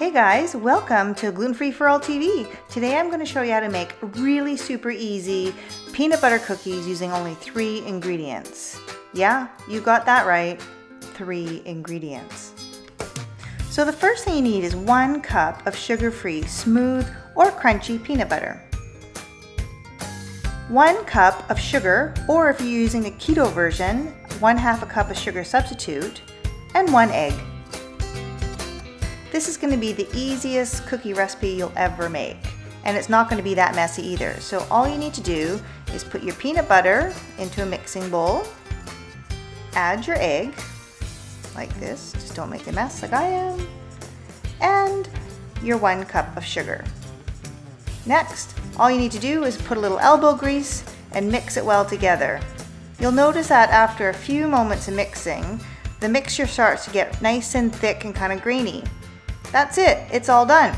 Hey guys, welcome to Gluten Free for All TV. Today I'm going to show you how to make really super easy peanut butter cookies using only 3 ingredients. Yeah, you got that right, 3 ingredients. So the first thing you need is 1 cup of sugar-free, smooth or crunchy peanut butter. 1 cup of sugar, or if you're using the keto version, 1/2 cup of sugar substitute, and 1 egg. This is going to be the easiest cookie recipe you'll ever make, and it's not going to be that messy either. So all you need to do is put your peanut butter into a mixing bowl, add your egg, like this, just don't make a mess like I am, and your 1 cup of sugar. Next, all you need to do is put a little elbow grease and mix it well together. You'll notice that after a few moments of mixing, the mixture starts to get nice and thick and kind of grainy. That's it, it's all done.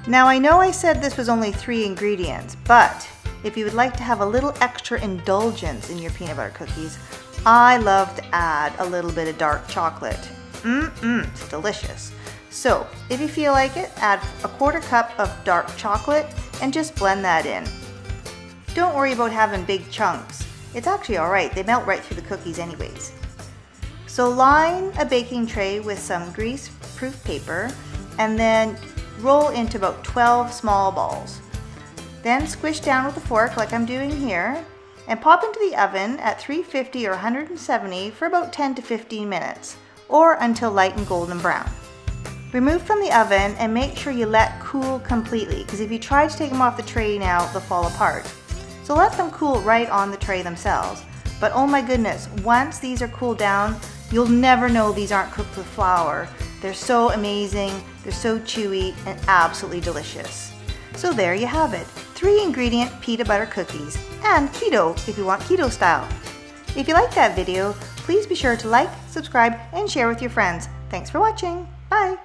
Now I know I said this was only 3 ingredients, but if you would like to have a little extra indulgence in your peanut butter cookies, I love to add a little bit of dark chocolate. It's delicious. So if you feel like it, add a 1/4 cup of dark chocolate and just blend that in. Don't worry about having big chunks. It's actually alright, they melt right through the cookies anyways. So line a baking tray with some grease-proof paper and then roll into about 12 small balls. Then squish down with a fork like I'm doing here and pop into the oven at 350 or 170 for about 10 to 15 minutes or until light and golden brown. Remove from the oven and make sure you let cool completely, because if you try to take them off the tray now, they'll fall apart. So let them cool right on the tray themselves. But oh my goodness, once these are cooled down, you'll never know these aren't cooked with flour. They're so amazing, they're so chewy and absolutely delicious. So there you have it, 3 ingredient peanut butter cookies, and keto if you want keto style. If you like that video, please be sure to like, subscribe, and share with your friends. Thanks for watching. Bye.